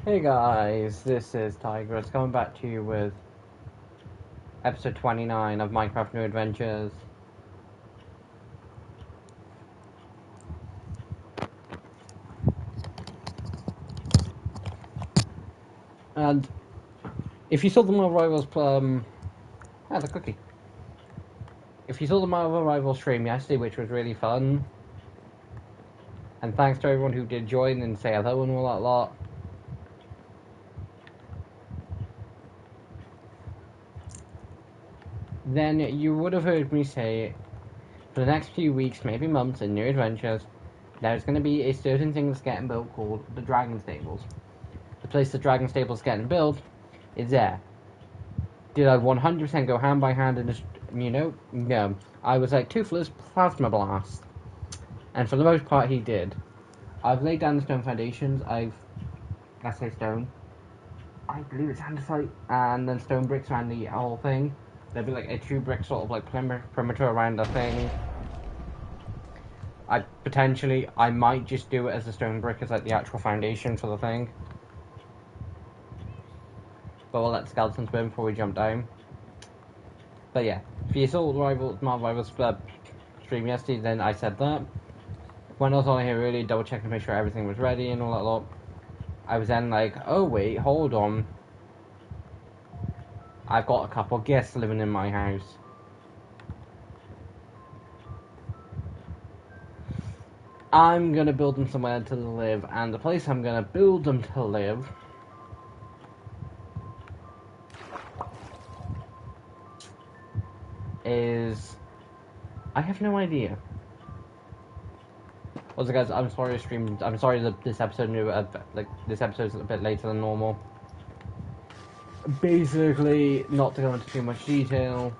Hey guys, this is Tigress coming back to you with episode 29 of Minecraft New Adventures. And if you saw the Marvel Rivals, the cookie. If you saw the Marvel Rivals stream yesterday, which was really fun, and thanks to everyone who did join and say hello and all that lot. Then you would have heard me say, for the next few weeks, maybe months, in New Adventures, there's going to be a certain thing that's getting built called the Dragon Stables. The place the Dragon Stables getting built is there. Did I 100% go hand by hand and just, no. I was like, Toothless Plasma Blast. And for the most part, he did. I've laid down the stone foundations. I say stone. I believe it's andesite. And then stone bricks around the whole thing. There'd be like a 2-brick sort of like perimeter around the thing. I might just do it as a stone brick as like the actual foundation for the thing. But we'll let the skeletons win before we jump down. But yeah, if you saw Marvel Rivals stream yesterday, then I said that. When I was on here earlier, double checking to make sure everything was ready and all that lot, I was then like, oh wait, hold on. I've got a couple of guests living in my house. I'm gonna build them somewhere to live, and the place I'm gonna build them to live is... I have no idea. Also, guys, I'm sorry I'm sorry that this episode this episode's a bit later than normal. Basically, not to go into too much detail,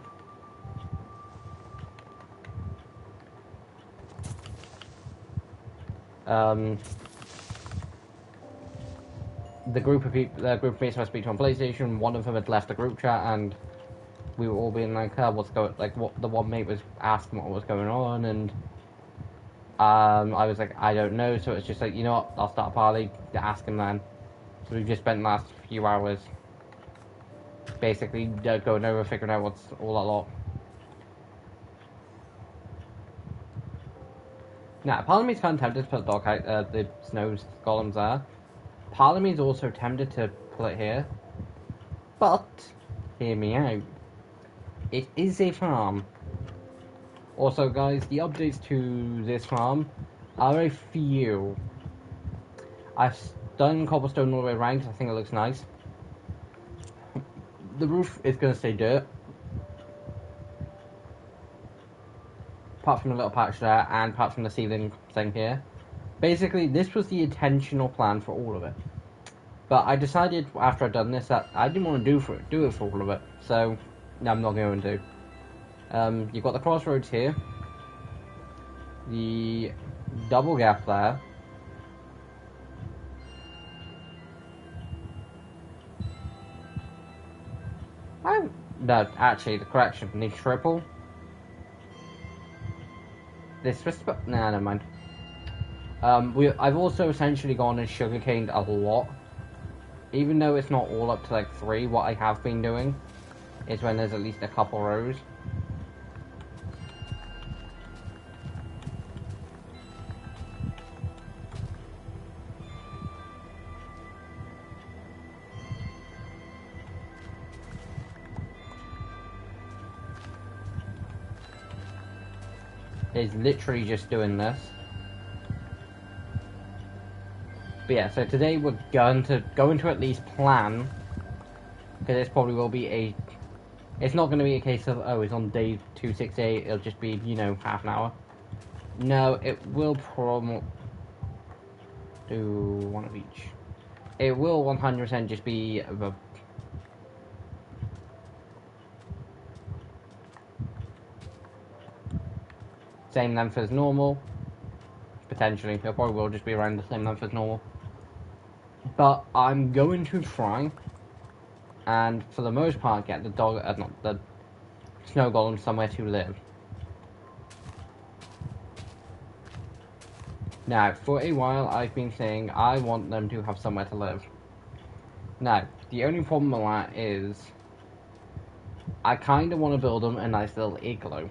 the group of mates I speak to on PlayStation, one of them had left the group chat, and we were all being like, what the one mate was asking what was going on, and I was like, I don't know, so it's just like, you know what, I'll start a party to ask him then. So we've just spent the last few hours basically going over, figuring out what's all that lot. Now, part of me's kind of tempted to put the snow golems there. Part of me's also tempted to put it here. But, hear me out. It is a farm. Also, guys, the updates to this farm are a few. I've done cobblestone all the way around because I think it looks nice. The roof is going to stay dirt. Apart from a little patch there, and apart from the ceiling thing here. Basically, this was the intentional plan for all of it. But I decided after I'd done this that I didn't want to do it for all of it. So, no, I'm not going to. You've got the crossroads here. The double gap there. No, actually, the correction. The triple. This was... Nah, never mind. I've also essentially gone and sugarcaned a lot. Even though it's not all up to like 3, what I have been doing is when there's at least a couple rows. Is literally just doing this. But yeah, so today we're going to at least plan, because this probably will be a... It's not going to be a case of, oh, it's on day 268, it'll just be, half an hour. No, it will do one of each. It will 100% just be the... same length as normal. Potentially, it probably will just be around the same length as normal. But I'm going to try, and for the most part, get the the snow golem somewhere to live. Now, for a while, I've been saying I want them to have somewhere to live. Now, the only problem with that is I kind of want to build them a nice little igloo.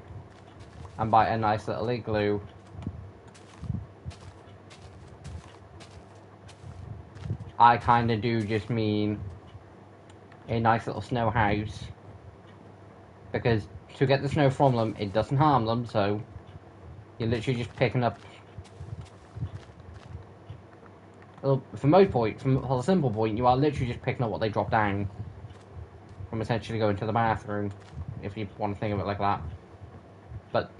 And by a nice little igloo, I kind of do just mean a nice little snow house. Because to get the snow from them, it doesn't harm them, so you're literally just picking up. Well, for most points, for the simple point, you are literally just picking up what they drop down from essentially going to the bathroom, if you want to think of it like that. But,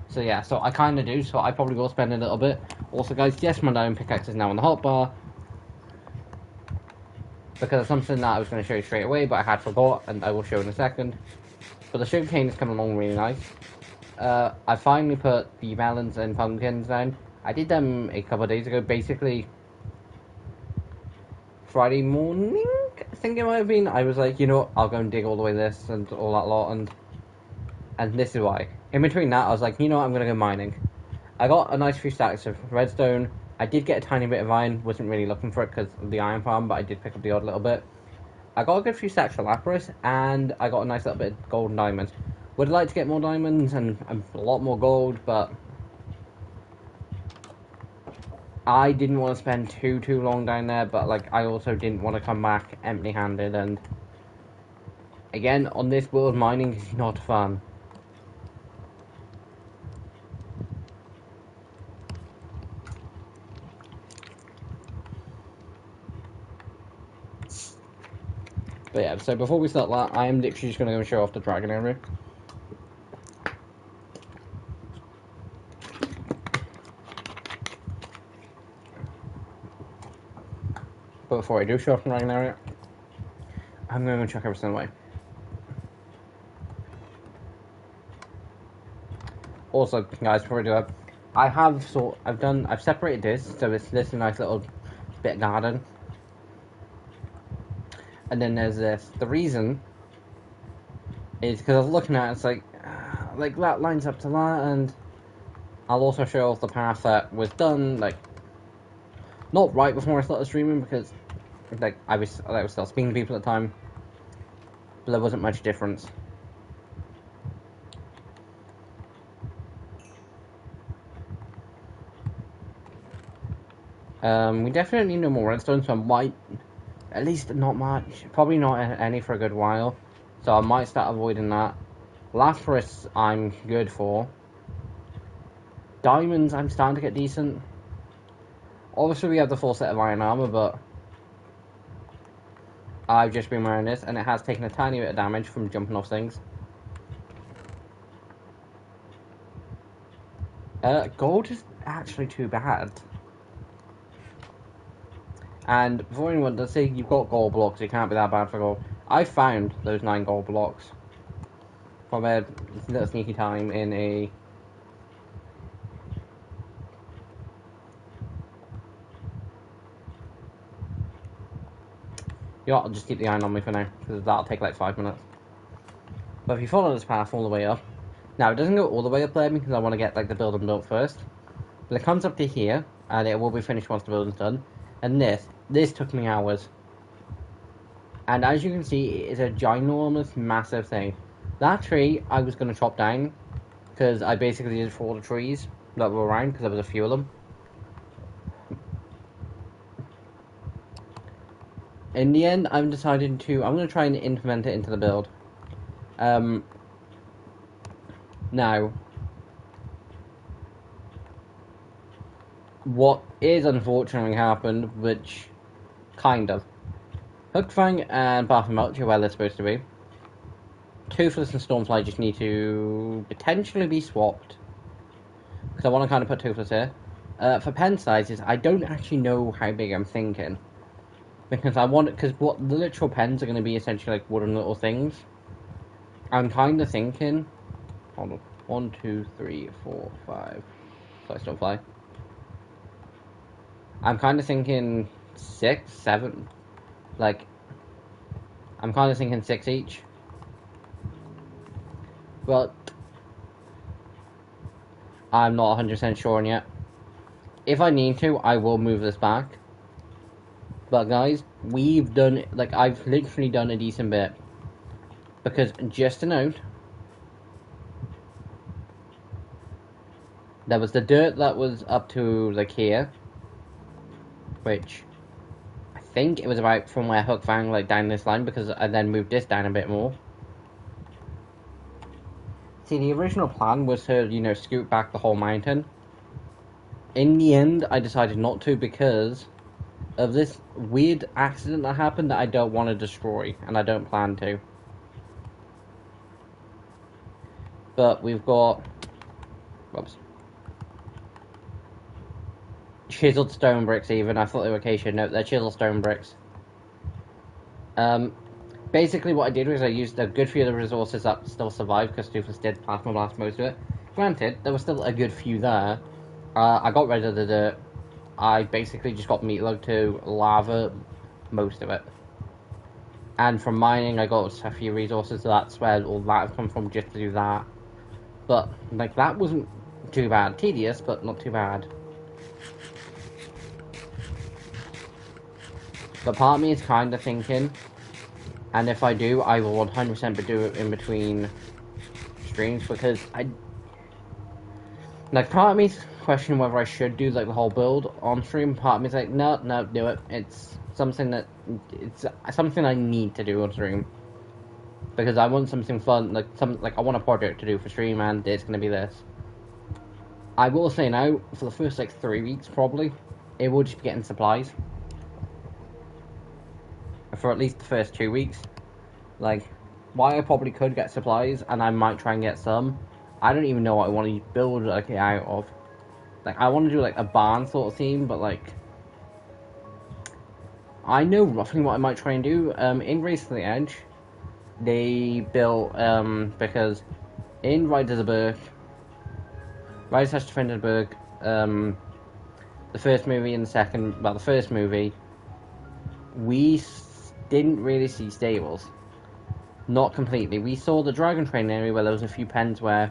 so yeah, so I kind of do, so I probably will spend a little bit. Also, guys, yes, my diamond pickaxe is now on the hotbar, because it's something that I was going to show you straight away, but I had forgot, and I will show in a second. But the sugarcane is coming along really nice. I finally put the melons and pumpkins down. I did them a couple of days ago, basically Friday morning, I think it might have been. I was like, you know what, I'll go and dig all the way this and all that lot, and this is why. In between that, I was like, you know what, I'm going to go mining. I got a nice few stacks of redstone. I did get a tiny bit of iron, wasn't really looking for it because of the iron farm, but I did pick up the odd little bit. I got a good few stacks of lapis, and I got a nice little bit of gold and diamonds. Would like to get more diamonds and a lot more gold, but I didn't want to spend too long down there, but like I also didn't want to come back empty-handed, and again, on this world, mining is not fun. But yeah, so before we start that, I am literally just going to go and show off the dragon area. But before I do show off the dragon area, I'm going to chuck everything away. Also, guys, before I do that, I've separated this, so it's this nice little bit of garden. And then there's this. The reason is because I was looking at it, it's like that lines up to that, and I'll also show off the path that was done, like, not right before I started streaming, because, like, I was still speaking to people at the time, but there wasn't much difference. We definitely need no more redstone, so I might, at least not much, probably not any for a good while, so I might start avoiding that. Lapis I'm good for. Diamonds I'm starting to get decent. Obviously we have the full set of iron armor, but I've just been wearing this, and it has taken a tiny bit of damage from jumping off things. Gold is actually too bad. And before anyone does say you've got gold blocks, it can't be that bad for gold. I found those 9 gold blocks from a little sneaky time in a... You know what, I'll just keep the iron on me for now, because that'll take like 5 minutes. But if you follow this path all the way up... Now, it doesn't go all the way up there, because I want to get like the building built first. But it comes up to here, and it will be finished once the building's done. And this took me hours. And as you can see, it is a ginormous, massive thing. That tree, I was going to chop down, because I basically did it for all the trees that were around, because there was a few of them. In the end, I'm going to try and implement it into the build. Now, what is unfortunately happened, which, kind of, Hookfang and Baphomet are where they're supposed to be. Toothless and Stormfly just need to potentially be swapped, because I want to kind of put Toothless here. For pen sizes, I don't actually know how big I'm thinking, because what the literal pens are going to be essentially like wooden little things. I'm kind of thinking, hold on, 1, 2, 3, 4, 5. Sorry, Stormfly. I'm kind of thinking 6, 7. Like, I'm kind of thinking 6 each. But I'm not 100% sure on yet. If I need to, I will move this back. But guys, we've done, like, I've literally done a decent bit. Because, just a note, there was the dirt that was up to, like, here, which I think it was about from where Hook Fang, like, down this line, because I then moved this down a bit more. See, the original plan was to, you know, scoot back the whole mountain. In the end, I decided not to because of this weird accident that happened that I don't want to destroy, and I don't plan to. But we've got... Whoops. Chiseled stone bricks even. I thought they were acacia. No, they're chiseled stone bricks. Basically what I did was I used a good few of the resources that still survived because Toothless did plasma blast most of it. Granted, there was still a good few there. I got rid of the dirt. I basically just got Meatlug to lava most of it. And from mining, I got a few resources, so that's where all that have come from, just to do that. But, like, that wasn't too bad. Tedious, but not too bad. But part of me is kind of thinking, and if I do, I will 100% do it in between streams, because like, part of me's questioning whether I should do, like, the whole build on stream. Part of me's like, no, do it. It's something I need to do on stream. Because I want something fun, like I want a project to do for stream, and it's gonna be this. I will say now, for the first, like, 3 weeks, probably, it will just be getting supplies. For at least the first 2 weeks. Like, why I probably could get supplies, and I might try and get some. I don't even know what I want to build, like, out of. Like, I want to do, like, a barn sort of theme, but, like, I know roughly what I might try and do. In Race to the Edge, they built, because in Riders of Berg, Riders has Defended Berg, the first movie and the second, well, the first movie, we didn't really see stables. Not completely. We saw the dragon training area where there was a few pens where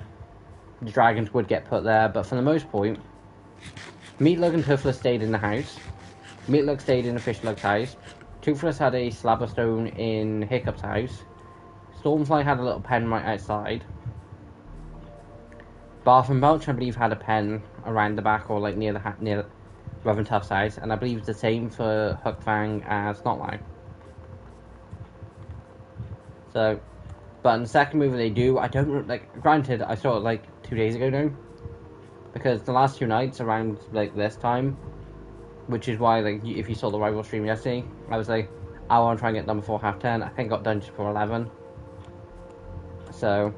the dragons would get put there, but for the most point, Meatlug and Toothless stayed in the house. Meatlug stayed in the Fishlug's house. Toothless had a slab of stone in Hiccup's house. Stormfly had a little pen right outside. Barth and Belch, I believe, had a pen around the back or, like, near Reverend Tuff's house, and I believe it's the same for Hook Fang as Snotline. So, but in the second movie they do, I don't, like, granted, I saw it, like, 2 days ago now, because the last 2 nights around, like, this time, which is why, like, if you saw the rival stream yesterday, I was like, I want to try and get done before 10:30, I think I got done just before 11, so,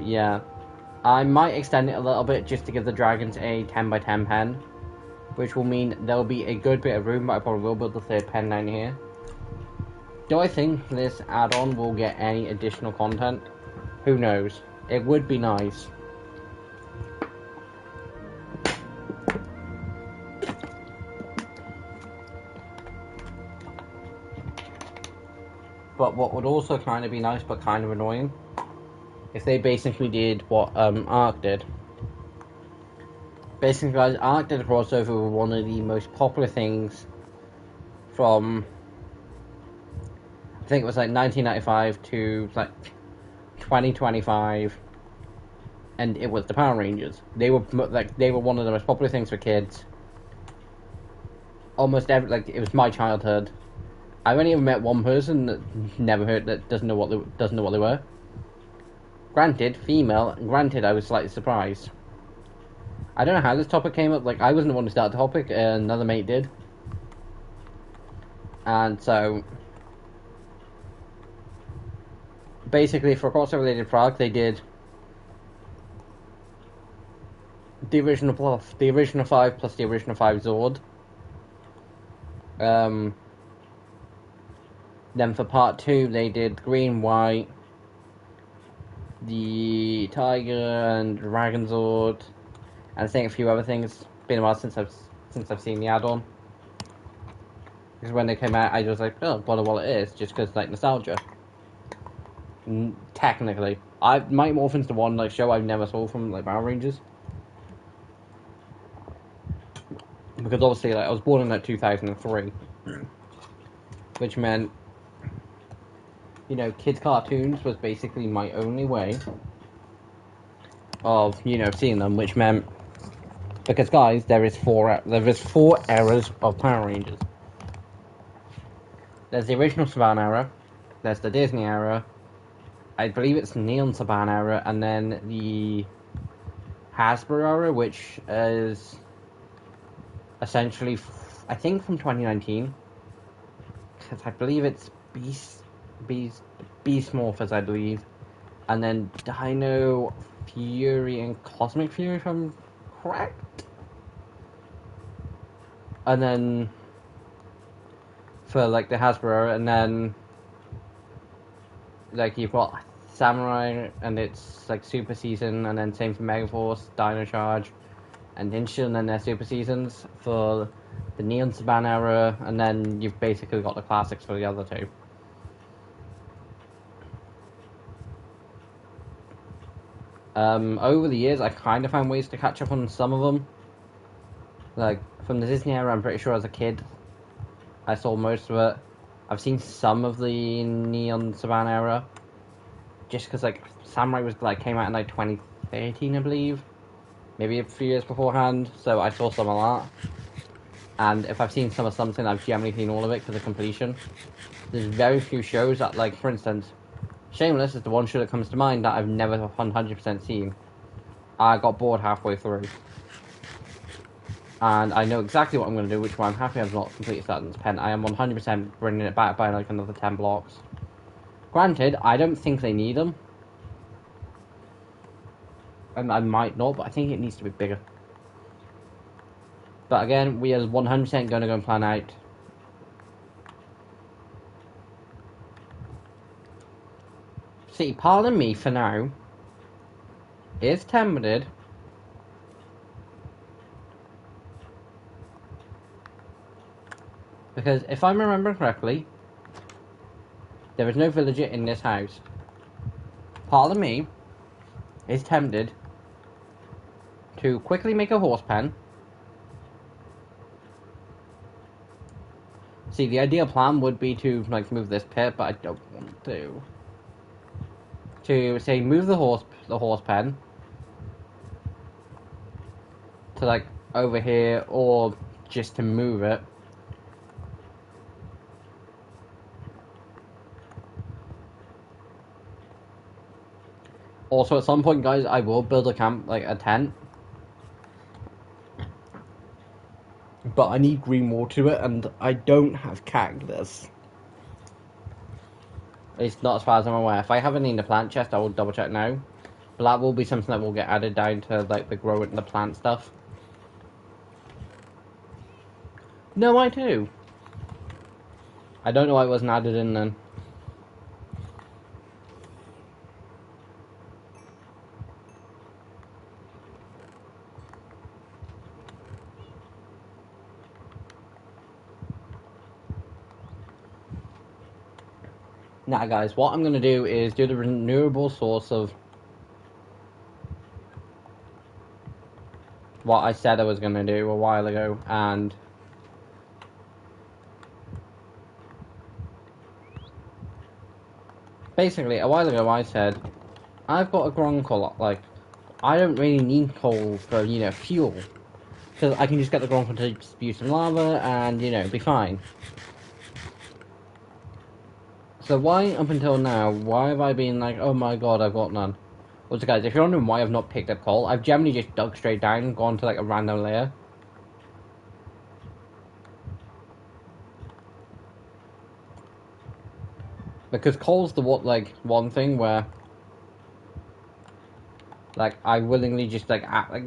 yeah, I might extend it a little bit just to give the dragons a 10x10 pen, which will mean there'll be a good bit of room, but I probably will build the third pen down here. Do I think this add-on will get any additional content? Who knows? It would be nice. But what would also kind of be nice, but kind of annoying, if they basically did what Ark did. Basically, guys, Ark did a crossover with one of the most popular things from, I think it was like 1995 to like 2025, and it was the Power Rangers. They were one of the most popular things for kids. Almost every, like, it was my childhood. I've only ever met one person that doesn't know what they were. Granted, female. Granted, I was slightly surprised. I don't know how this topic came up. Like, I wasn't the one to start the topic. Another mate did. And so, basically, for crossover they did Prague, they did the original 5 plus the original 5 Zord. Then for part 2, they did green, white, the Tiger and Dragon Zord, and I think a few other things. It's been a while since I've seen the add-on. Because when they came out, I was like, oh, wonder what it is, just because, like, nostalgia. Technically. I Mighty Morphin's the one like show I never saw from like Power Rangers. Because obviously, like, I was born in like 2003, which meant, you know, kids' cartoons was basically my only way of, you know, seeing them. Which meant, because guys, there is four eras of Power Rangers. There's the original Saban era, there's the Disney era, I believe it's Neon Saban era, and then the Hasbro era, which is essentially, I think, from 2019. Because I believe it's Beast Morphers, I believe. And then Dino Fury and Cosmic Fury, if I'm correct. And then for like the Hasbro, and then like you've got Samurai and it's like Super Season, and then same for Megaforce, Dino Charge, and Ninja, and then their Super Seasons for the Neon Saban era, and then you've basically got the classics for the other two. Over the years, I kind of found ways to catch up on some of them. Like, from the Disney era, I'm pretty sure as a kid, I saw most of it. I've seen some of the Neon Saban era, just because, like, Samurai was, like, came out in, like, 2013, I believe. Maybe a few years beforehand, so I saw some of that. And if I've seen some of something, I've generally seen all of it because of completion. There's very few shows that, like, for instance, Shameless is the one show that comes to mind that I've never 100% seen. I got bored halfway through. And I know exactly what I'm going to do, which one I'm happy I've not completed Saturn's Pen. I am 100% bringing it back by like another 10 blocks. Granted, I don't think they need them. And I might not, but I think it needs to be bigger. But again, we are 100% going to go and plan out. See, part of me for now is tempted because if I'm remembering correctly, there is no villager in this house. Part of me is tempted to quickly make a horse pen. See, the ideal plan would be to like move this pit, but I don't want to. To say move the horse pen to like over here, or just to move it. Also, at some point, guys, I will build a camp, like a tent. But I need green wall to it, and I don't have cactus. At least not as far as I'm aware. If I have any in the plant chest, I will double check now. But that will be something that will get added down to like the grow it and the plant stuff. No, I do. I don't know why it wasn't added in then. Now, guys, what I'm going to do is do the renewable source of what I said I was going to do a while ago, and basically, a while ago I said, I've got a Gronkle, like, I don't really need coal for, you know, fuel, because I can just get the Gronkle to spew some lava, and, you know, be fine. So why, up until now, why have I been like, oh my god, I've got none? Well, so guys, if you're wondering why I've not picked up coal, I've generally just dug straight down and gone to like a random layer. Because coal's the one thing where, like, I willingly just like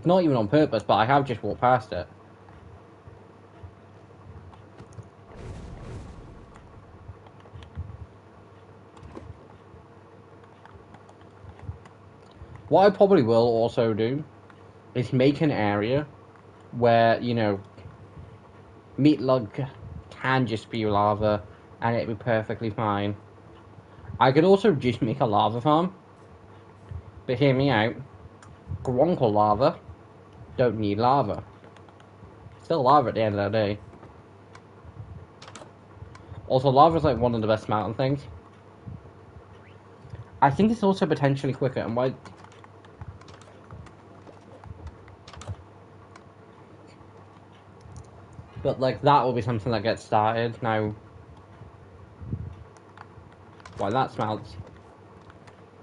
not even on purpose, but I have just walked past it. What I probably will also do is make an area where, you know, Meatlug can just spew lava and it'd be perfectly fine. I could also just make a lava farm. But hear me out. Grunkle lava don't need lava. Still lava at the end of the day. Also, lava is like one of the best smelting things. I think it's also potentially quicker, and why? But like that will be something that gets started now. Why that smelts?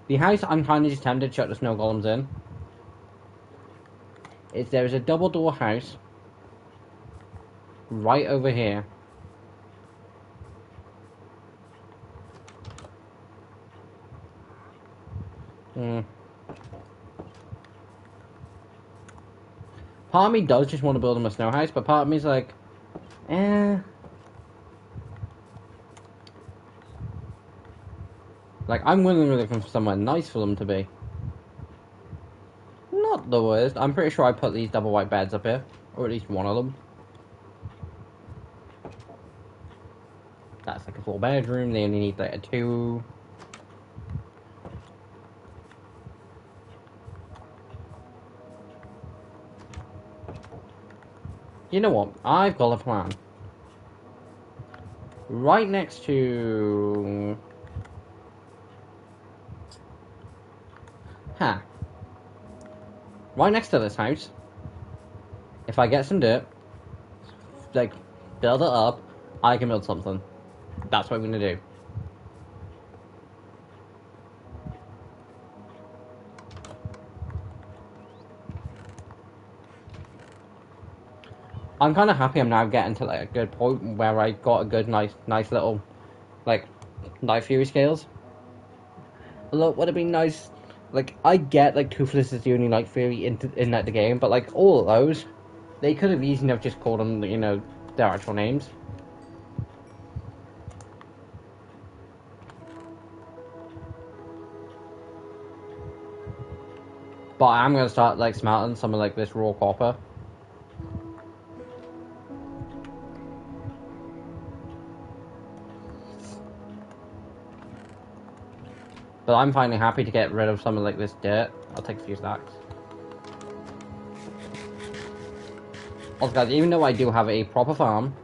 The house I'm kind of just tempted to shut the snow golems in. There is a double door house right over here. Part of me does just want to build him a snow house, but part of me is like, Like, I'm willingly looking for somewhere nice for them to be. Not the worst. I'm pretty sure I put these double white beds up here. Or at least one of them. That's like a 4-bedroom. They only need like a 2. You know what? I've got a plan. Right next to... Huh. Right next to this house, if I get some dirt, like, build it up, I can build something. That's what I'm gonna do. I'm kind of happy I'm now getting to like a good point where I got a good, nice little, like, Night Fury scales. Look, would it be nice? Like, I get like Toothless is the only Night Fury in the game, but like all of those, they could have easily have just called them, you know, their actual names. But I'm gonna start like smelting some of like this raw copper. But I'm finally happy to get rid of some of like this dirt. I'll take a few stacks. Also, guys, even though I do have a proper farm,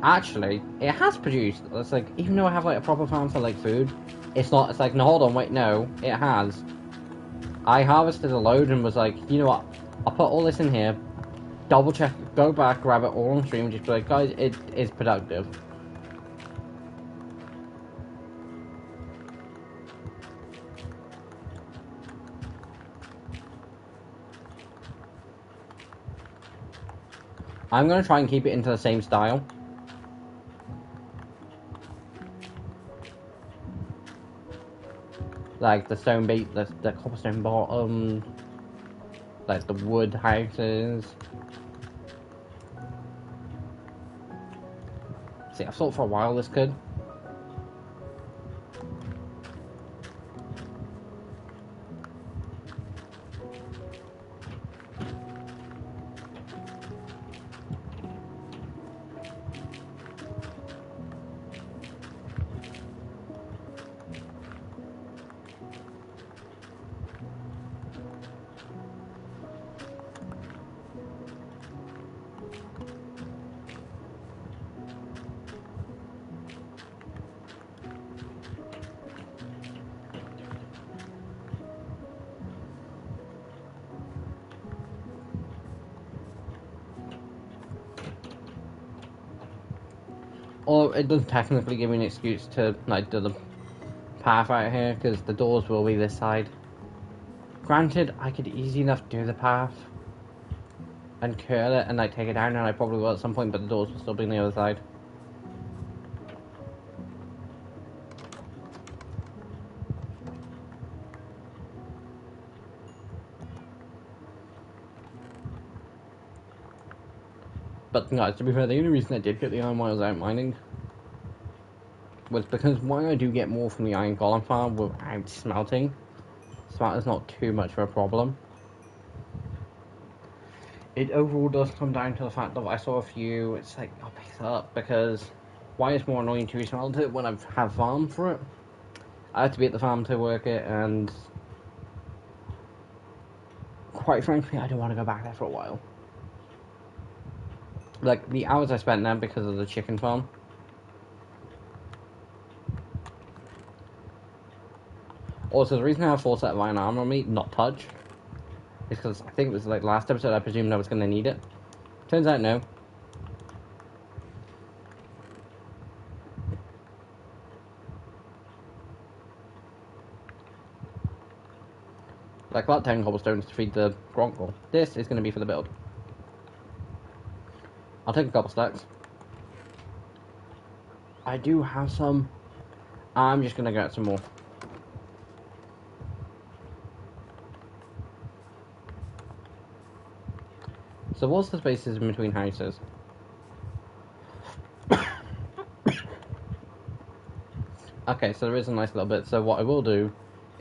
actually, it has produced. It's like, even though I have like a proper farm for like food, it's not. It's like, no, hold on, wait, no, it has. I harvested a load and was like, you know what? I'll put all this in here, double check, go back, grab it all on stream, and just be like, guys, it is productive. I'm gonna try and keep it into the same style. Like the stone beat, the cobblestone bottom, like the wood houses. See, I've thought for a while this could. Or it does technically give me an excuse to like do the path out here because the doors will be this side. Granted, I could easy enough do the path and curl it and like take it down, and I probably will at some point, but the doors will still be on the other side. But no, to be fair, the only reason I did get the iron while I was out mining was because when I do get more from the iron golem farm without smelting, smelting's not too much of a problem. It overall does come down to the fact that I saw a few, it's like, I'll pick it up because why it's more annoying to resmelt it when I have farm for it. I have to be at the farm to work it, and quite frankly, I don't want to go back there for a while. Like, the hours I spent there because of the chicken farm. Also, the reason I have 4 set of iron armor on me, not touch, is because I think it was like last episode I presumed I was going to need it. Turns out no. Like about 10 cobblestones to feed the Gronkle. This is going to be for the build. I'll take a couple stacks. I do have some. I'm just going to get some more. So what's the spaces in between houses? Okay, so there is a nice little bit. So what I will do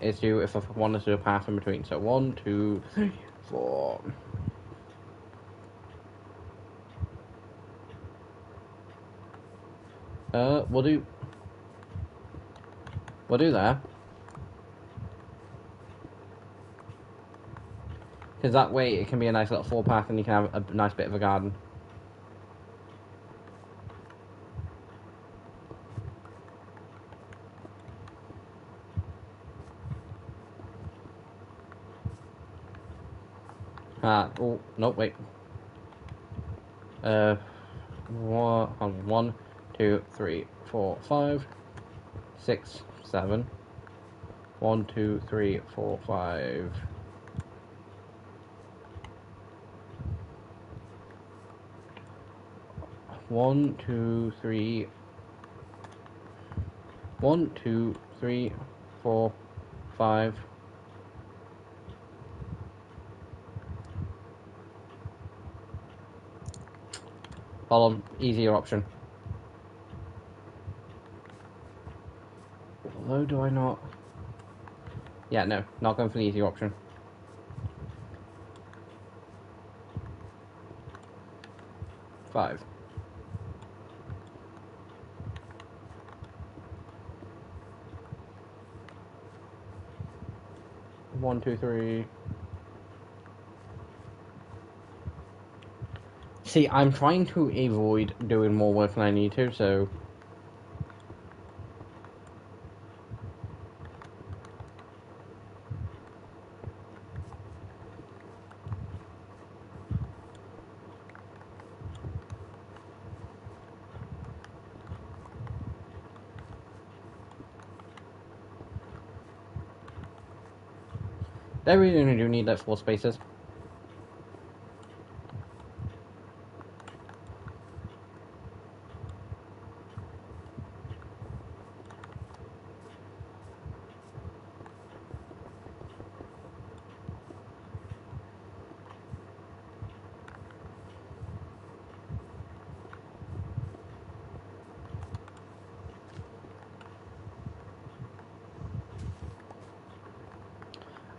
is do, if I want to do a path in between. So 1, 2, 3, 4. We'll do that. Because that way it can be a nice little 4 path and you can have a nice bit of a garden. Oh, no, wait. 1, 2, 3, 4, 5, 6, 7. 1, 2, 3, 4, 5. One, two, three. 1, 2, 3, 4, 5. Hold on, easier option. Although, do I not? Yeah, no, not going for the easier option. Five. 1, 2, 3. See, I'm trying to avoid doing more work than I need to, so... They really only do need like 4 spaces.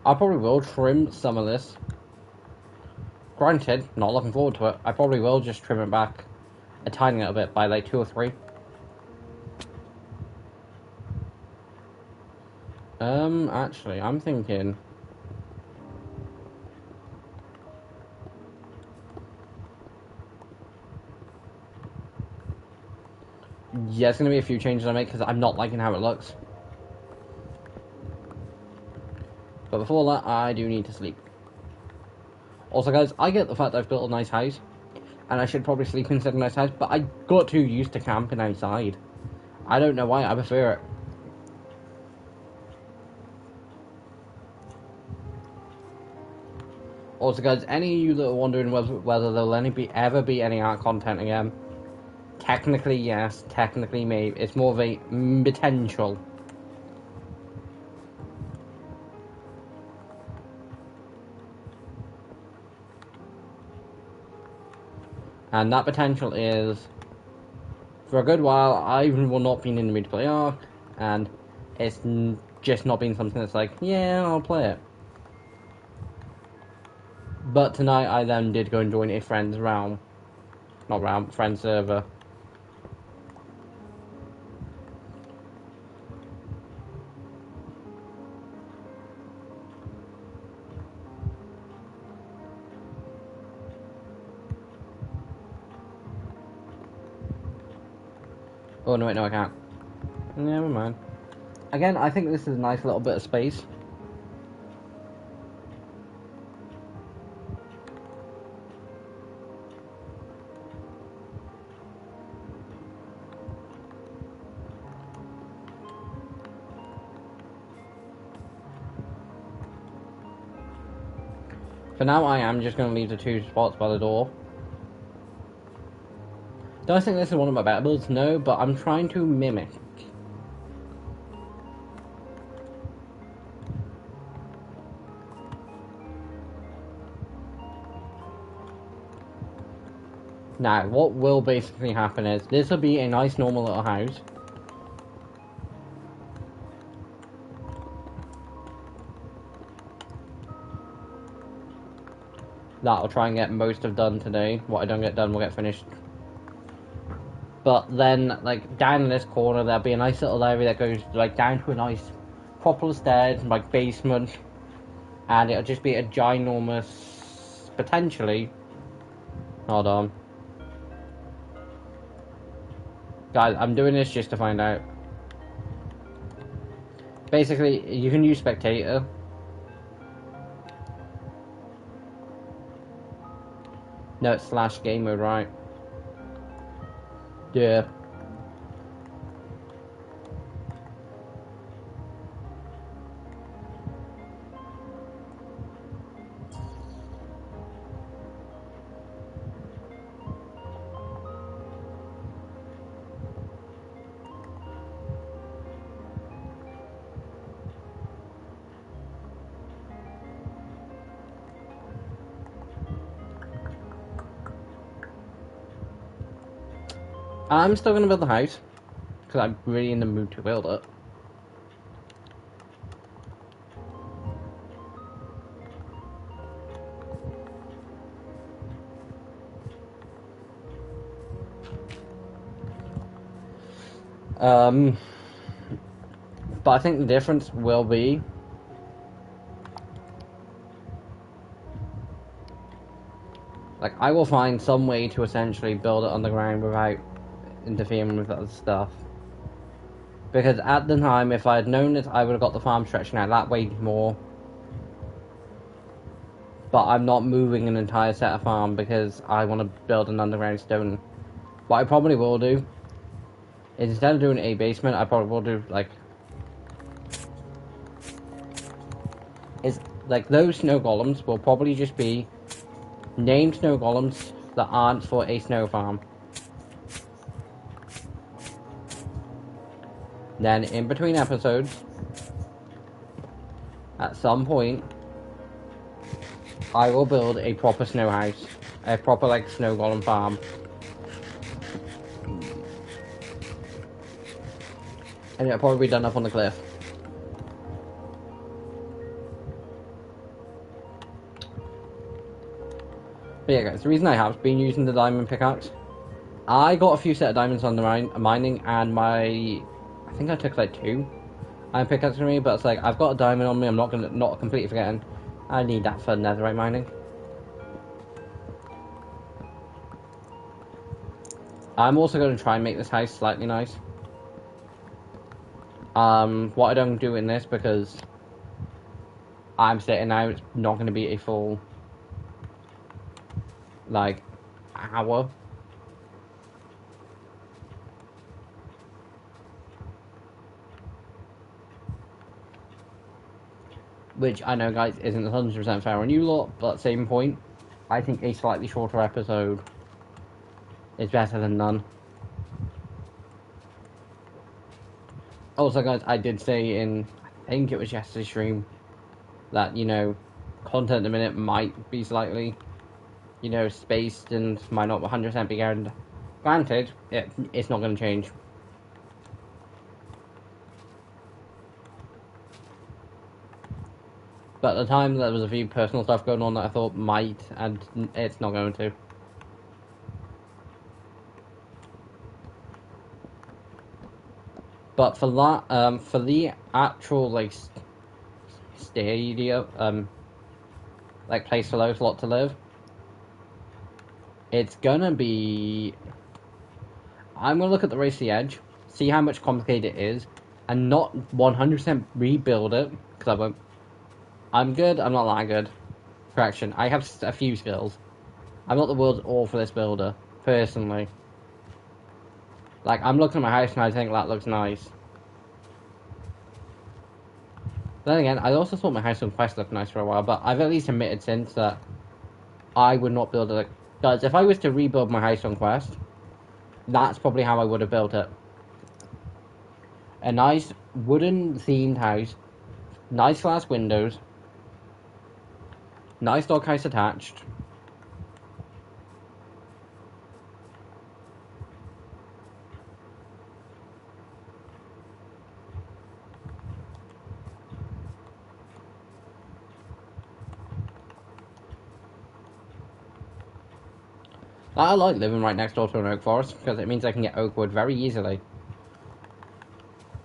I probably will trim some of this. Granted, not looking forward to it. I probably will just trim it back a tiny little bit by like 2 or 3. Actually, I'm thinking... Yeah, it's going to be a few changes I make because I'm not liking how it looks. But before that, I do need to sleep. Also, guys, I get the fact I've built a nice house, and I should probably sleep inside a nice house, but I got too used to camping outside. I don't know why, I prefer it. Also, guys, any of you that are wondering whether there'll ever be any art content again, technically yes, technically maybe. It's more of a potential. And that potential is, for a good while, I will not be in the mood to play Ark, and it's just not been something that's like, yeah, I'll play it. But tonight I then did go and join a friend's realm. Not realm, friend's server. Oh, no, wait, no, I can't. Never mind. Again, I think this is a nice little bit of space. For now, I am just going to leave the 2 spots by the door. Do I think this is one of my better builds? No, but I'm trying to mimic. Now, what will basically happen is, this will be a nice normal little house. That I'll try and get most of done today. What I don't get done will get finished. But then, like, down in this corner, there'll be a nice little area that goes, like, down to a nice proper stairs, like, basement. And it'll just be a ginormous, potentially... Hold on. Guys, I'm doing this just to find out. Basically, you can use spectator. No, it's / game mode, right? Yeah. I'm still going to build the house, because I'm really in the mood to build it. But I think the difference will be... Like, I will find some way to essentially build it underground without interfering with other stuff. Because at the time, if I had known it, I would have got the farm stretching out that way more. But I'm not moving an entire set of farm because I want to build an underground stone. What I probably will do is, instead of doing a basement, I probably will do, like... those snow golems will probably just be named snow golems that aren't for a snow farm. Then, in between episodes, at some point, I will build a proper snow house. A proper, like, snow golem farm. And it'll probably be done up on the cliff. But yeah, guys, the reason I have been using the diamond pickaxe, I got a few set of diamonds on the mining, and I think I took like 2 iron pickaxes with me, but it's like, I've got a diamond on me, I'm not completely forgetting. I need that for netherite mining. I'm also going to try and make this house slightly nice. What I don't do in this, because I'm sitting now, it's not going to be a full, like, hour. Which I know, guys, isn't 100% fair on you lot, but at the same point, I think a slightly shorter episode is better than none. Also, guys, I did say in, I think it was yesterday's stream, that, you know, content at the minute might be slightly, you know, spaced and might not 100% be guaranteed. Granted, it's not going to change. But at the time, there was a few personal stuff going on that I thought might, and it's not going to. But for that, for the actual, like, stadia, like, place for those lot to live, it's gonna be... I'm gonna look at the Race to the Edge, see how much complicated it is, and not 100% rebuild it, because I won't. I'm good, I'm not that good. Correction, I have a few skills. I'm not the world's awfulest builder, personally. Like, I'm looking at my house and I think that looks nice. Then again, I also thought my house on Quest looked nice for a while, but I've at least admitted since that I would not build it. Guys, if I was to rebuild my house on Quest, that's probably how I would have built it. A nice wooden themed house, nice glass windows, nice doghouse attached. I like living right next door to an oak forest because it means I can get oak wood very easily.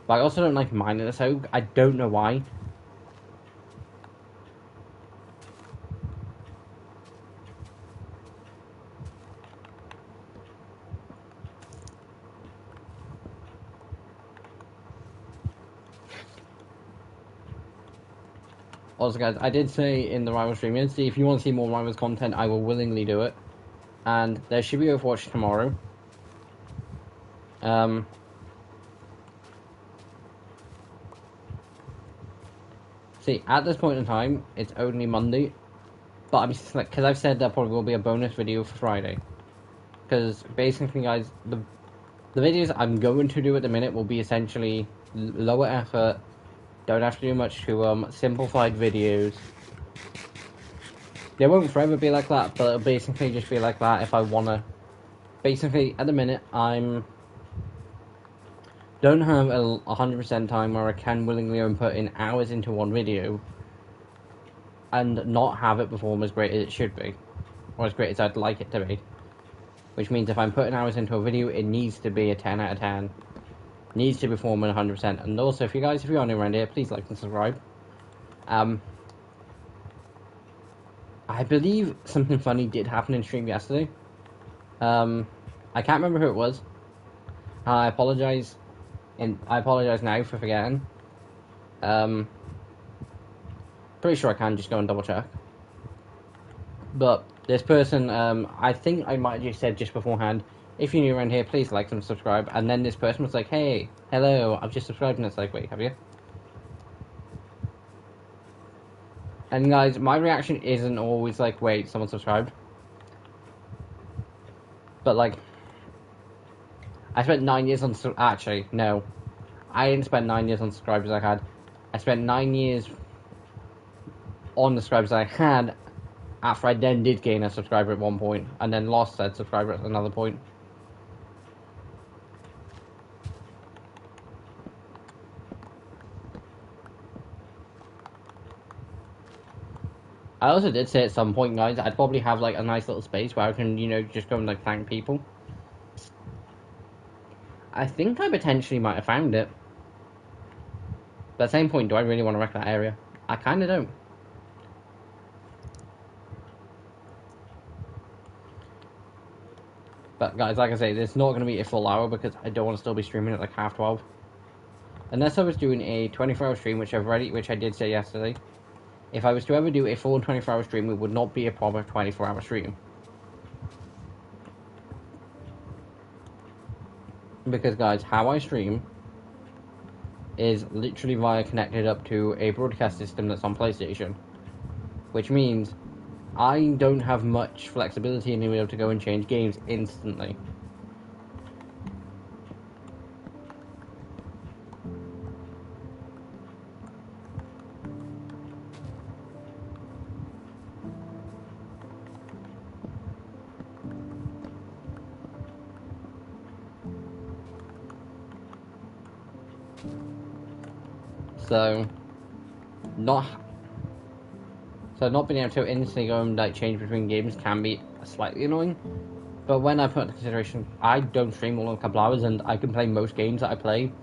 But I also don't like mining this oak. I don't know why. Also, guys, I did say in the Rivals stream yesterday, if you want to see more Rivals content, I will willingly do it. And there should be Overwatch tomorrow. See, at this point in time, it's only Monday. But I'm just like, because I've said there probably will be a bonus video for Friday. Because basically, guys, the videos I'm going to do at the minute will be essentially lower effort. Don't have to do much to simplified videos. They won't forever be like that, but it'll basically just be like that if I wanna. Basically, at the minute, don't have a 100% time where I can willingly put in hours into one video and not have it perform as great as it should be, or as great as I'd like it to be. Which means if I'm putting hours into a video, it needs to be a 10 out of 10. Needs to perform at 100%. And also, if you're new around here, please like and subscribe. I believe something funny did happen in stream yesterday. I can't remember who it was. I apologize. And I apologize now for forgetting. Pretty sure I can just go and double check. But this person, I think I might have just said just beforehand, if you're new around here, please like and subscribe. And then this person was like, hey, hello, I've just subscribed. And it's like, wait, have you? And guys, my reaction isn't always like, wait, someone subscribed. But like, I spent 9 years on, actually, no. I didn't spend 9 years on subscribers I had. I spent 9 years on the subscribers I had after I then did gain a subscriber at one point, and then lost said subscriber at another point. I also did say at some point, guys, I'd probably have like a nice little space where I can, just go and like thank people. I think I potentially might have found it. But at the same point, do I really want to wreck that area? I kind of don't. But guys, like I say, it's not going to be a full hour because I don't want to still be streaming at like 12:30. Unless I was doing a 24-hour stream, which I did say yesterday. If I was to ever do a full 24-hour stream, it would not be a proper 24-hour stream. Because guys, how I stream is literally connected up to a broadcast system that's on PlayStation. Which means I don't have much flexibility in being able to go and change games instantly. So not being able to instantly go and like change between games can be slightly annoying. But when I put into consideration, I don't stream more than a couple hours, and I can play most games that I play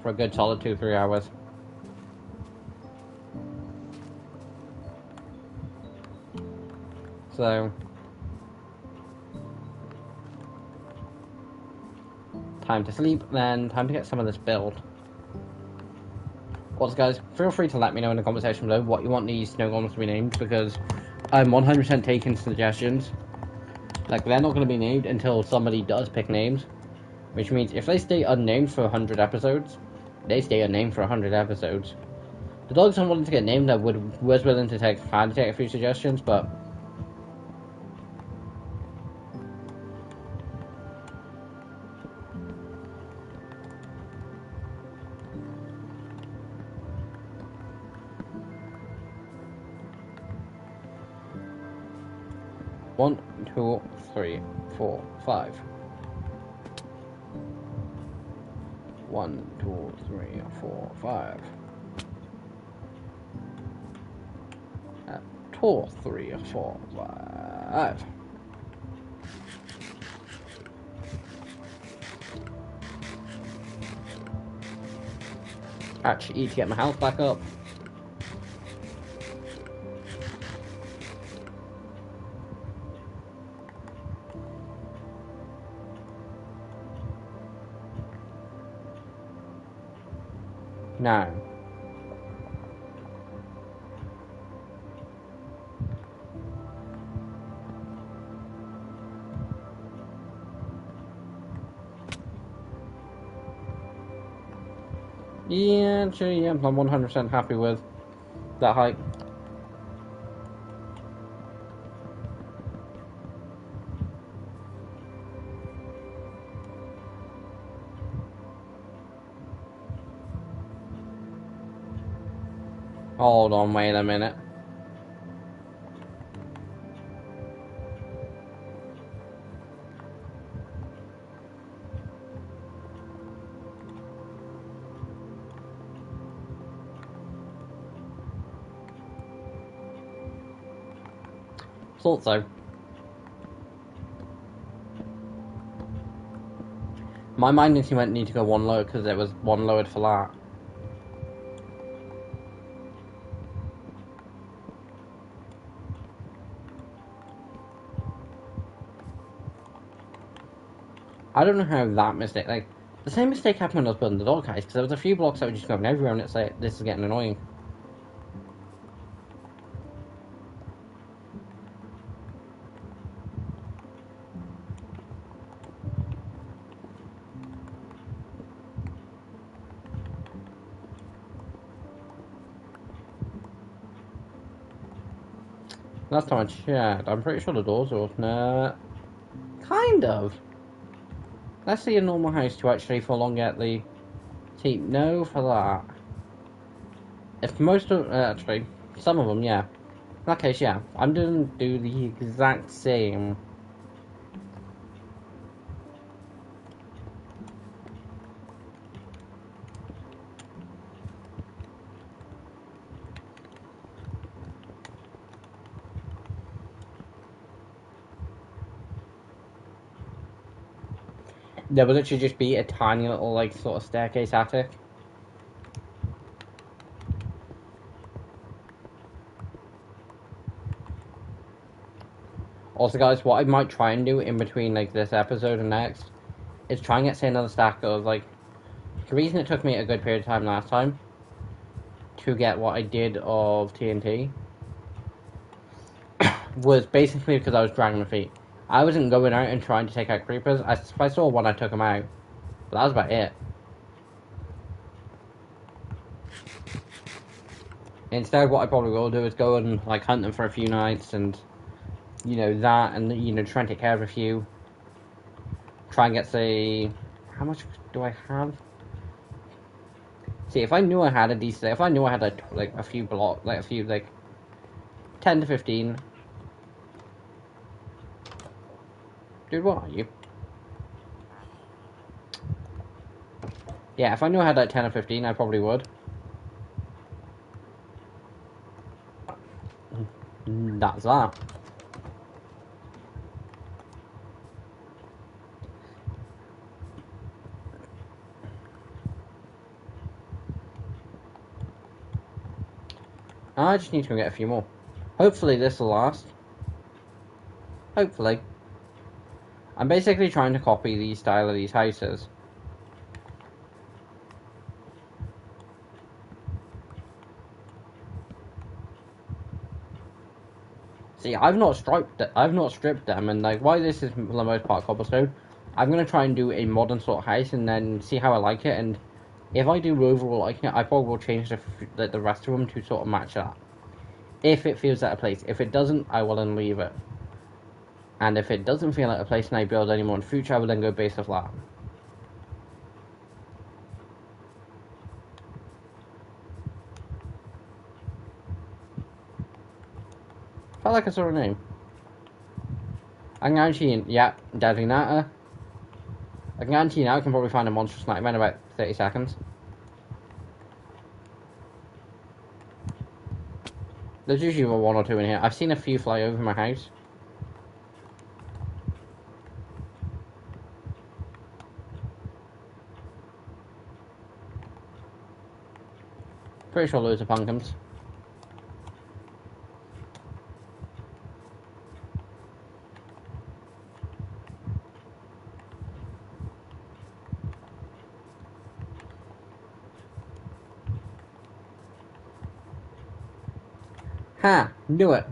for a good solid 2-3 hours. So time to sleep, then time to get some of this build. Also, guys, feel free to let me know in the comment section below what you want these snow golems to be named, because I'm 100% taking suggestions. Like, they're not going to be named until somebody does pick names, which means if they stay unnamed for 100 episodes, they stay unnamed for 100 episodes. The dogs I wanted to get named, I was willing to take a few suggestions, but 1, 2, 3, 4, 5. 1, 2, 3, 4, 5. 2, 3, 4, 5. Actually, need to get my health back up. Now. Yeah, actually, yeah, I'm 100% happy with that height. Hold on, wait a minute. Thought so. My mind instantly went need to go one lower because there was one lowered for that. I don't know how that mistake, like, the same mistake happened when I was building the dog house, because there was a few blocks that were just going everywhere, and it's like, this is getting annoying. Last time I checked, I'm pretty sure the doors are open. Kind of. Let's see a normal house to actually full on get the teeth. No for that. If most of, actually, some of them, yeah. In that case, yeah. I'm going to do the exact same. There will literally just be a tiny little, like, sort of staircase attic. Also, guys, what I might try and do in between, like, this episode and next is try and get, say, another stack of, like, the reason it took me a good period of time last time to get what I did of TNT was basically because I was dragging my feet. I wasn't going out and trying to take out creepers. If I saw one, I took them out. But that was about it. Instead, what I probably will do is go and, like, hunt them for a few nights and, you know, that, and, you know, try and take care of a few. Try and get, say, how much do I have? See, if I knew I had a decent, if I knew I had, like a few block, like, a few, like, 10 to 15. Dude, what are you? Yeah, if I knew I had, like, 10 or 15, I probably would. That's that. I just need to go get a few more. Hopefully this will last. Hopefully. I'm basically trying to copy the style of these houses. See, I've not stripped them, and like, why this is for the most part cobblestone. I'm gonna try and do a modern sort of house, and then see how I like it. And if I do overall like it, I probably will change the rest of them to sort of match that. If it feels out of place, if it doesn't, I will then leave it. And if it doesn't feel out of place and I build any more in the future, I will then go based off that. Felt like I saw a name. I'm guaranteeing, yeah, Deadly Natter. I can guarantee now I can probably find a Monstrous Nightmare in about 30 seconds. There's usually one or two in here. I've seen a few fly over my house. Pretty sure loads of pumpkins. Ha! Knew it!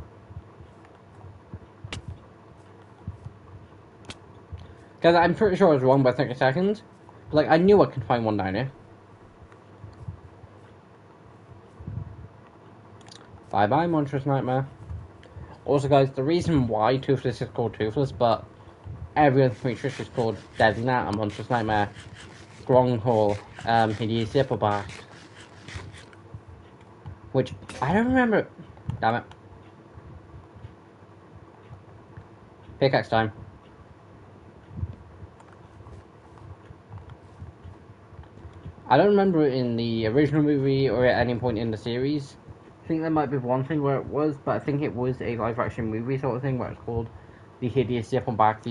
Because I'm pretty sure I was wrong by 30 seconds. But, like, I knew I could find one down here. Bye bye, Monstrous Nightmare. Also, guys, the reason why Toothless is called Toothless, but every other creature is called Deadly Natter, Monstrous Nightmare, Gronghaul, Hideous Zippleback. Which, I don't remember. Damn it. Pickaxe time. I don't remember it in the original movie or at any point in the series. I think there might be one thing where it was, but I think it was a live action movie sort of thing where it's called the Hideous Zippleback.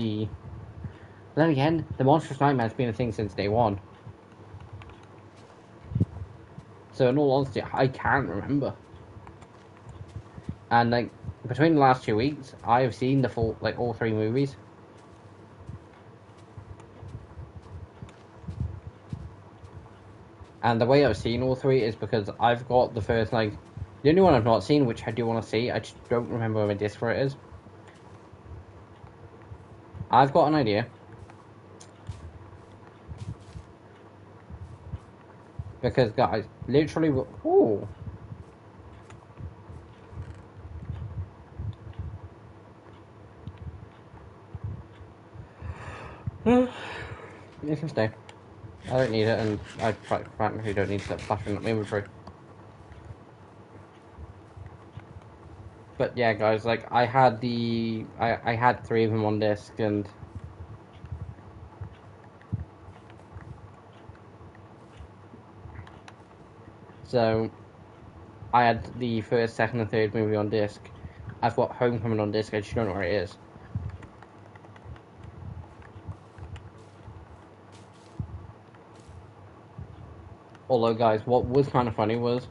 Then again, the Monstrous Nightmare's been a thing since day one. So in all honesty, I can't remember. And like between the last 2 weeks, I have seen the full, like, all three movies. And the way I've seen all three is because I've got the first, like, the only one I've not seen, which I do want to see, I just don't remember where my disc for it is. I've got an idea. Because, guys, literally, ooh. You can stay. I don't need it, and I frankly don't need to flashing up my inventory. But yeah, guys, like, I had I had three of them on disc, and so I had the first, second, and third movie on disc. I've got Homecoming on disc. I just don't know where it is. Although, guys, what was kind of funny was,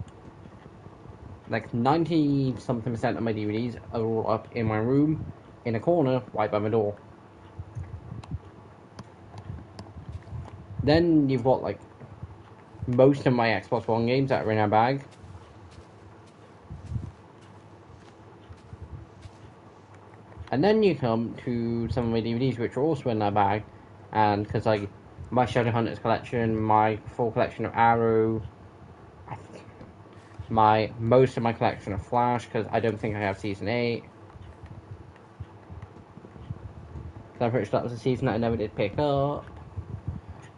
like, 90-something% of my DVDs are all up in my room, in a corner, right by my door. Then you've got, like, most of my Xbox One games that are in a bag. And then you come to some of my DVDs, which are also in that bag, and because, like, my Shadowhunters collection, my full collection of Arrow, most of my collection of Flash, because I don't think I have Season 8. So I'm pretty sure that was a season that I never did pick up.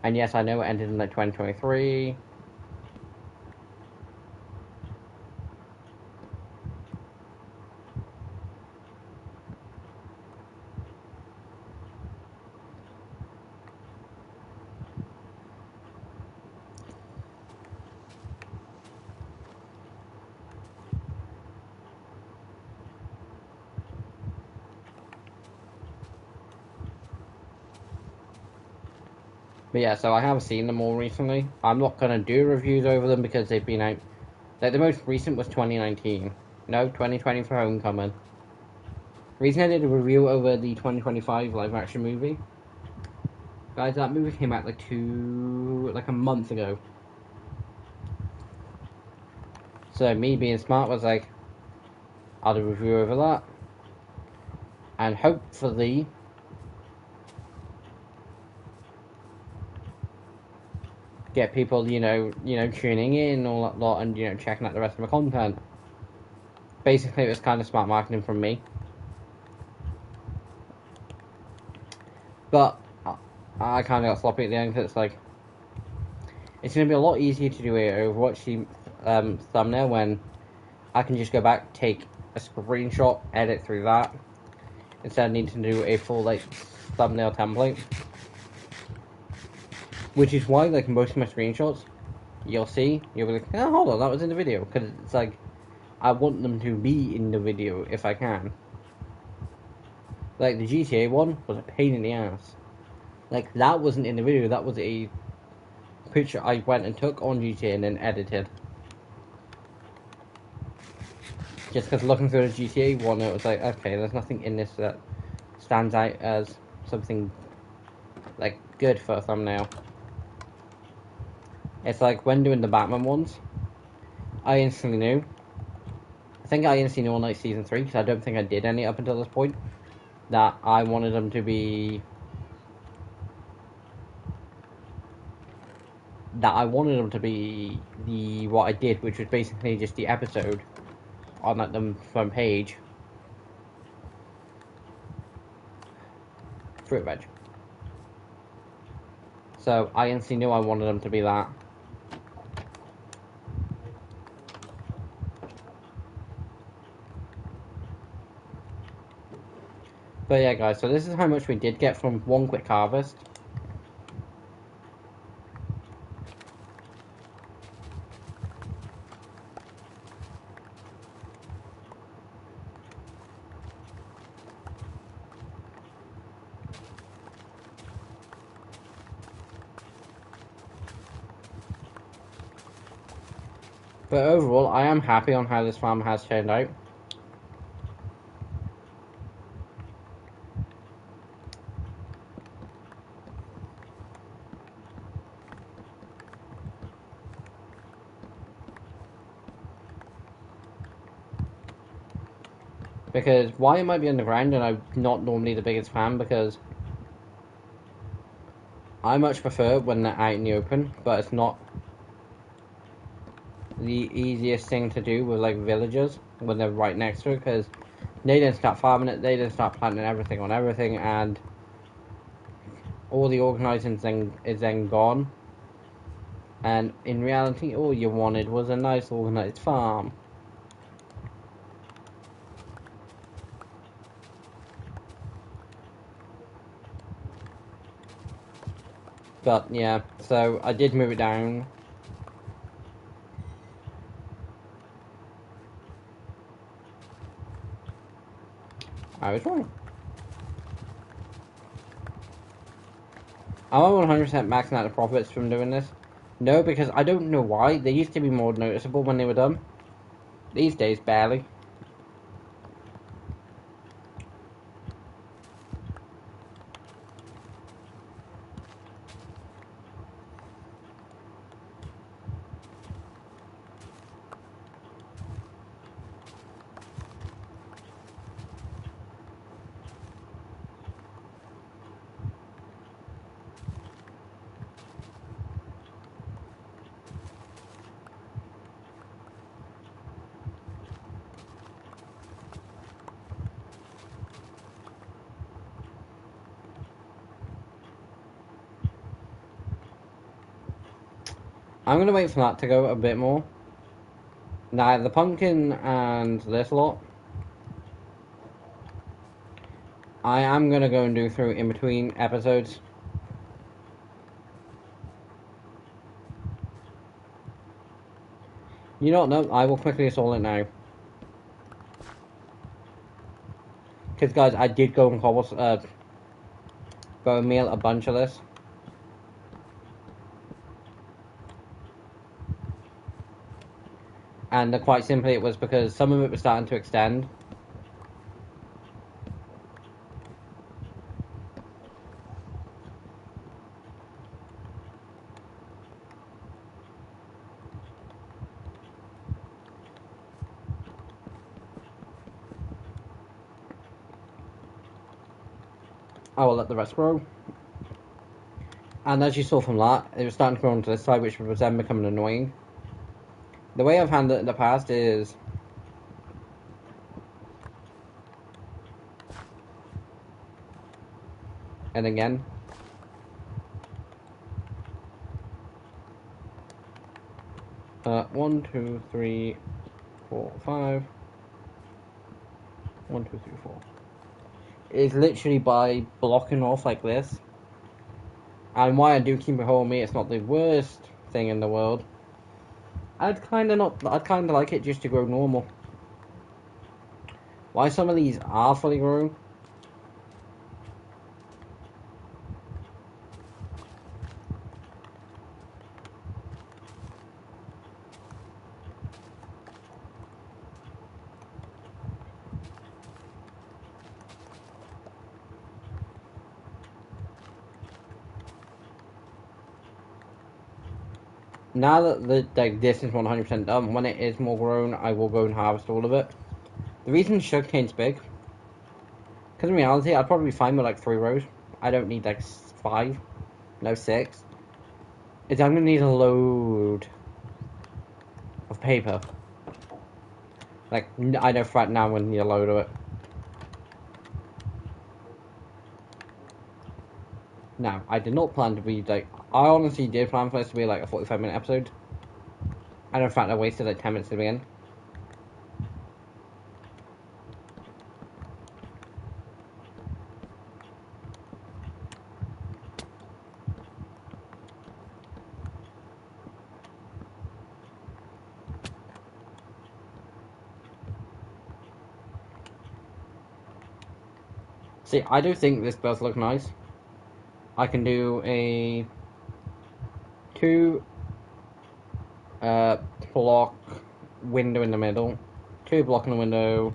And yes, I know it ended in, like, 2023. But yeah, so I have seen them all recently. I'm not going to do reviews over them because they've been out. Like, the most recent was 2019. No, 2020 for Homecoming. Recently I did a review over the 2025 live action movie. Guys, that movie came out like a month ago. So me being smart was like, I'll do a review over that. and hopefully get people, tuning in and all that lot, and checking out the rest of my content. Basically, it was kind of smart marketing from me. But I kind of got sloppy at the end because it's like, it's going to be a lot easier to do a Overwatch thumbnail when I can just go back, take a screenshot, edit through that, instead of needing to do a full thumbnail template. Which is why, most of my screenshots, you'll be like, oh, hold on, that was in the video. Because it's like, I want them to be in the video if I can. Like, the GTA one was a pain in the ass. Like, that wasn't in the video, that was a picture I went and took on GTA and then edited. Just because looking through the GTA one, it was like, okay, there's nothing in this that stands out as something, good for a thumbnail. It's like, when doing the Batman ones, I instantly knew. I think I instantly knew on, Season 3, because I don't think I did any up until this point, that I wanted them to be... what I did, which was basically just the episode on the front page. Fruit veg. So I instantly knew I wanted them to be that. But yeah, guys, so this is how much we did get from one quick harvest. But overall, I am happy on how this farm has turned out. Because why it might be underground, and I'm not normally the biggest fan, because I much prefer when they're out in the open, but it's not the easiest thing to do with villagers when they're right next to it, because they then start farming it, they then start planting everything on everything, and all the organising thing is then gone. And in reality, all you wanted was a nice organised farm. But yeah, so I did move it down. I was wrong. Am I 100% maxing out the profits from doing this? No, because I don't know why. They used to be more noticeable when they were done. These days, barely. I'm gonna wait for that to go a bit more. Now, the pumpkin and this lot, I am gonna go and do through in between episodes. You don't know, I will quickly install it now. Because, guys, I did go and go and mail a bunch of this. And quite simply, it was because some of it was starting to extend. I will let the rest grow. And as you saw from that, it was starting to grow onto this side, which was then becoming annoying. The way I've handled it in the past is... And again. 1, 2, 3, 4, 5. 1, 2, 3, 4. It's literally by blocking off like this. And why I do keep it hold me, it's not the worst thing in the world. I'd kind of like it just to grow normal. Why some of these are fully grown? Now that this is 100% done, when it is more grown, I will go and harvest all of it. The reason sugarcane's big, because in reality, I'd probably be fine with like 3 rows. I don't need like 5, no 6. I'm going to need a load of paper. Like, I know for right now I'm going to need a load of it. Now, I did not plan to be like, I honestly did plan for this to be like a 45-minute episode. And in fact, I wasted like 10 minutes to begin. See, I do think this does look nice. I can do a 2 block window in the middle, 2 block in the window,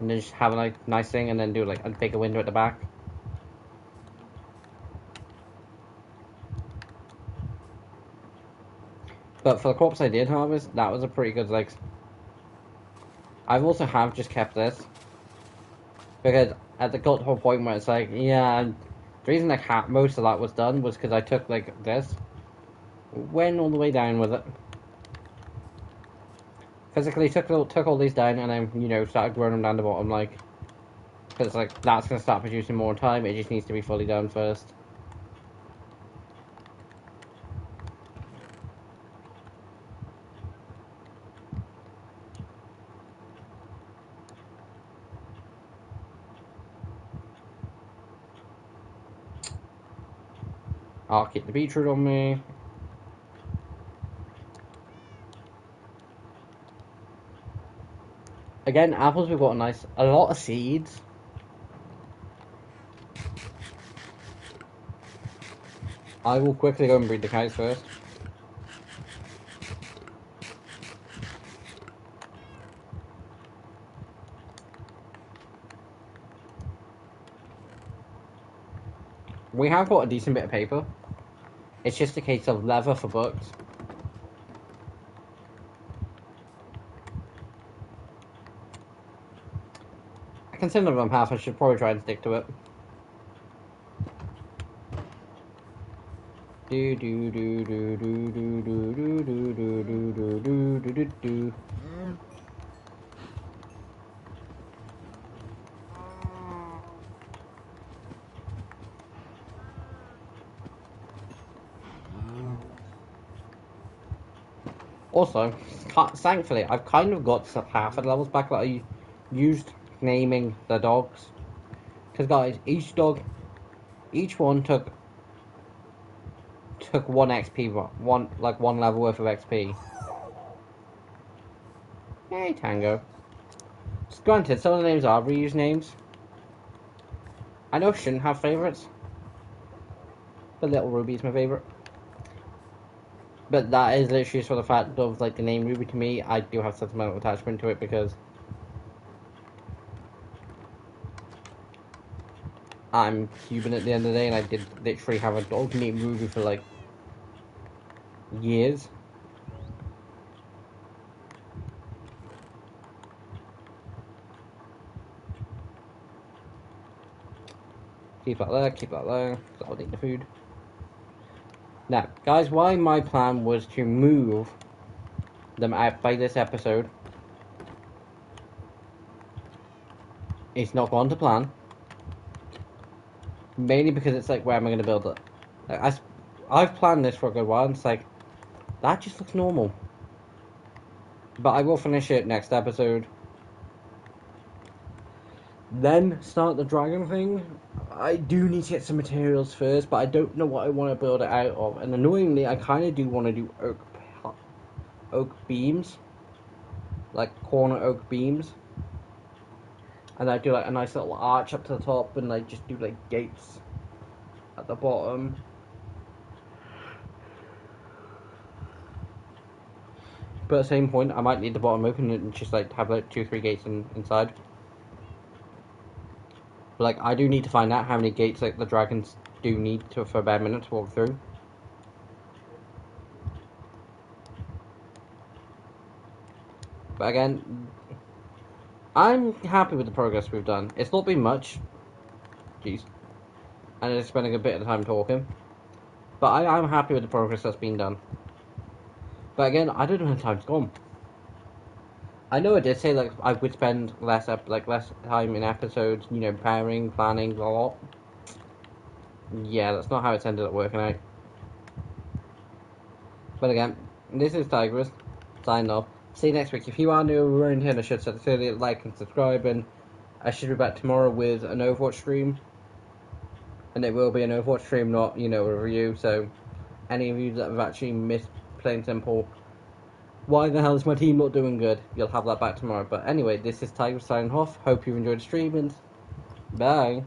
and then just have a like nice thing, and then do like a bigger window at the back. But for the crops I did harvest, that was a pretty good like. I've also just kept this because at the got to a point where it's like, yeah, the reason like most of that was done was because I took like this, went all the way down with it. Physically took all these down, and then started growing them down the bottom, like, because like that's gonna start producing more time. It just needs to be fully done first. I'll keep the beetroot on me. Again, apples we've got a lot of seeds. I will quickly go and breed the cows first. We have got a decent bit of paper. It's just a case of leather for books. I consider them half. I should probably try and stick to it. Do do do do do do do do do do do do do do do. Also, thankfully, I've kind of got half of the levels back that I used naming the dogs. Because guys, each one took 1 XP, one level worth of XP. Hey, Tango. Just granted, some of the names are reused names. I know I shouldn't have favourites, but Little Ruby is my favourite. But that is literally just for the fact of like the name Ruby to me. I do have sentimental attachment to it because I'm Cuban at the end of the day, and I did literally have a dog named Ruby for like years. Keep that there, keep that there. I'll eat the food. Now, guys, why my plan was to move them out by this episode it's not gone to plan. Mainly because it's like, where am I going to build it? Like, I've planned this for a good while, and it's like, that just looks normal. But I will finish it next episode. Then start the dragon thing. I do need to get some materials first, but I don't know what I want to build it out of. And annoyingly, I kind of do want to do oak beams. Like corner oak beams. And I do like a nice little arch up to the top, and like just do like gates at the bottom. But at the same point, I might leave the bottom open and just like have like 2-3 gates inside. But like, I do need to find out how many gates like the dragons do need for a bare minute to walk through. But again, I'm happy with the progress we've done. It's not been much. Jeez. And it's spending a bit of time talking. But I'm happy with the progress that's been done. But again, I don't know when time's gone. I know I did say like I would spend less time in episodes, you know, preparing, planning a lot. Yeah, that's not how it's ended up working out. But again, this is Tigress, signing off. See you next week. If you are new around here, I should certainly like and subscribe, and I should be back tomorrow with an Overwatch stream. And it will be an Overwatch stream, not, you know, a review, so any of you that have actually missed plain simple why the hell is my team not doing good, you'll have that back tomorrow. But anyway, this is Tigress signing off. Hope you've enjoyed the stream, and bye.